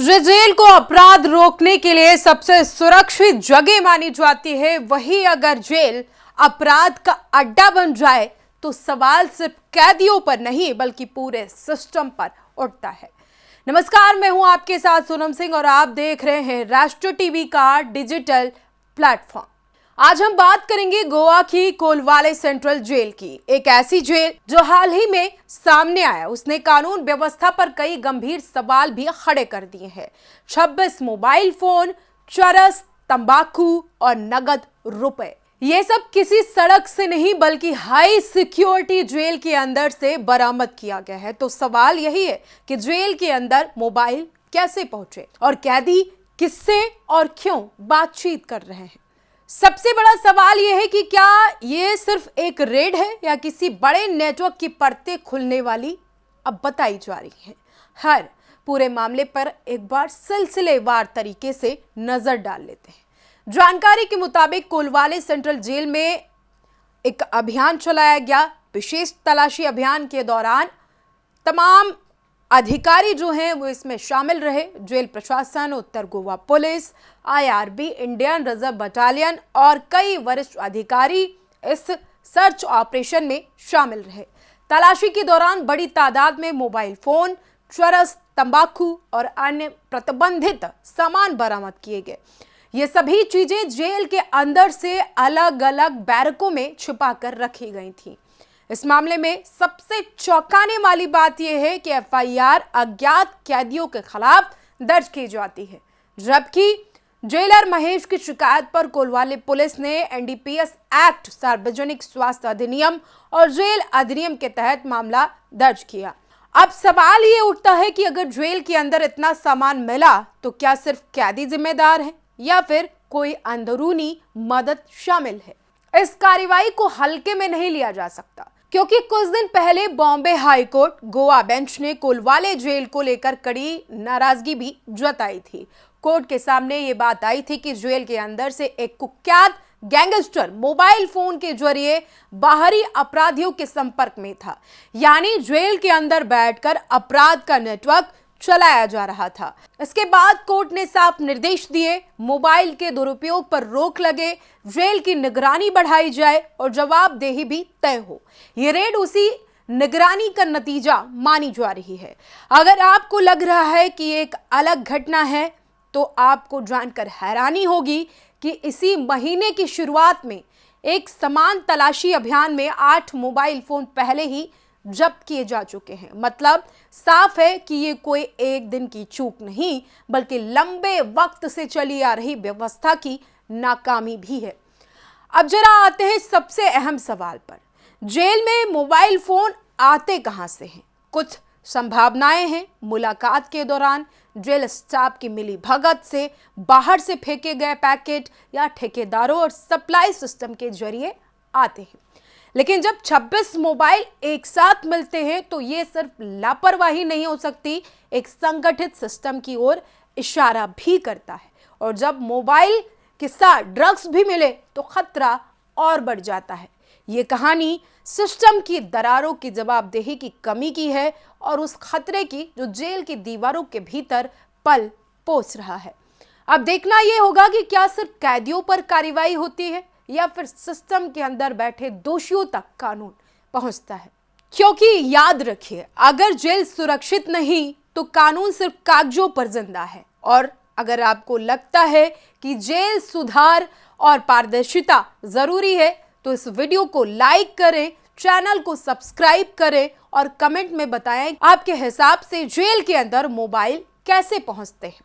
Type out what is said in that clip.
Jail को अपराध रोकने के लिए सबसे सुरक्षित जगह मानी जाती है, वही अगर जेल अपराध का अड्डा बन जाए तो सवाल सिर्फ कैदियों पर नहीं बल्कि पूरे सिस्टम पर उठता है। नमस्कार, मैं हूं आपके साथ सोनम सिंह और आप देख रहे हैं राष्ट्र टीवी का डिजिटल प्लेटफॉर्म। आज हम बात करेंगे गोवा की कोलवाले सेंट्रल जेल की, एक ऐसी जेल जो हाल ही में सामने आया। उसने कानून व्यवस्था पर कई गंभीर सवाल भी खड़े कर दिए हैं। 26 मोबाइल फोन, चरस, तंबाकू और नगद रुपए, ये सब किसी सड़क से नहीं बल्कि हाई सिक्योरिटी जेल के अंदर से बरामद किया गया है। तो सवाल यही है कि जेल के अंदर मोबाइल कैसे पहुंचे और कैदी किससे और क्यों बातचीत कर रहे हैं। सबसे बड़ा सवाल यह है कि क्या ये सिर्फ एक रेड है या किसी बड़े नेटवर्क की परतें खुलने वाली अब बताई जा रही है। हर पूरे मामले पर एक बार सिलसिलेवार तरीके से नजर डाल लेते हैं। जानकारी के मुताबिक कोलवाले सेंट्रल जेल में एक अभियान चलाया गया। विशेष तलाशी अभियान के दौरान तमाम अधिकारी जो हैं वो इसमें शामिल रहे। जेल प्रशासन, उत्तर Goa police, IRB, Indian reserve battalion और कई वरिष्ठ अधिकारी इस सर्च ऑपरेशन में शामिल रहे। तलाशी के दौरान बड़ी तादाद में मोबाइल फोन, चरस, तंबाकू और अन्य प्रतिबंधित सामान बरामद किए गए। ये सभी चीजें जेल के अंदर से अलग अलग बैरकों में छिपा कर रखी गई थी। इस मामले में सबसे चौंकाने वाली बात यह है कि FIR अज्ञात कैदियों के खिलाफ दर्ज की जाती है, जबकि जेलर महेश की शिकायत पर कोलवाले पुलिस ने NDPS एक्ट, सार्वजनिक स्वास्थ्य अधिनियम और जेल अधिनियम के तहत मामला दर्ज किया। अब सवाल ये उठता है कि अगर जेल के अंदर इतना सामान मिला तो क्या सिर्फ कैदी जिम्मेदार है या फिर कोई अंदरूनी मदद शामिल है। इस कार्रवाई को हल्के में नहीं लिया जा सकता, क्योंकि कुछ दिन पहले Bombay high court Goa bench ने कोलवाले जेल को लेकर कड़ी नाराजगी भी जताई थी। कोर्ट के सामने ये बात आई थी कि जेल के अंदर से एक कुख्यात गैंगस्टर मोबाइल फोन के जरिए बाहरी अपराधियों के संपर्क में था, यानी जेल के अंदर बैठकर अपराध का नेटवर्क चलाया जा रहा था। इसके बाद कोर्ट ने साफ निर्देश दिए, मोबाइल के दुरुपयोग पर रोक लगे, जेल की निगरानी बढ़ाई जाए और जवाबदेही भी तय हो। ये रेड उसी निगरानी का नतीजा मानी जा रही है। अगर आपको लग रहा है कि एक अलग घटना है तो आपको जानकर हैरानी होगी कि इसी महीने की शुरुआत में एक समान तलाशी अभियान में 8 मोबाइल फोन पहले ही जब्त किए जा चुके हैं। मतलब साफ है कि ये कोई एक दिन की चूक नहीं बल्कि लंबे वक्त से चली आ रही व्यवस्था की नाकामी भी है। अब जरा आते हैं सबसे अहम सवाल पर, जेल में मोबाइल फोन आते कहां से हैं। कुछ संभावनाएं हैं। मुलाकात के दौरान जेल स्टाफ की मिली भगत से, बाहर से फेंके गए पैकेट या ठेकेदारों और सप्लाई सिस्टम के जरिए आते हैं। लेकिन जब 26 मोबाइल एक साथ मिलते हैं तो ये सिर्फ लापरवाही नहीं हो सकती, एक संगठित सिस्टम की ओर इशारा भी करता है। और जब मोबाइल के साथ ड्रग्स भी मिले तो खतरा और बढ़ जाता है। ये कहानी सिस्टम की दरारों की जवाबदेही की कमी की है और उस खतरे की जो जेल की दीवारों के भीतर पल पोस रहा है। अब देखना यह होगा कि क्या सिर्फ कैदियों पर कार्रवाई होती है या फिर सिस्टम के अंदर बैठे दोषियों तक कानून पहुंचता है। क्योंकि याद रखिए, अगर जेल सुरक्षित नहीं तो कानून सिर्फ कागजों पर जिंदा है। और अगर आपको लगता है कि जेल सुधार और पारदर्शिता जरूरी है तो इस वीडियो को लाइक करें, चैनल को सब्सक्राइब करें और कमेंट में बताएं आपके हिसाब से जेल के अंदर मोबाइल कैसे पहुंचते हैं।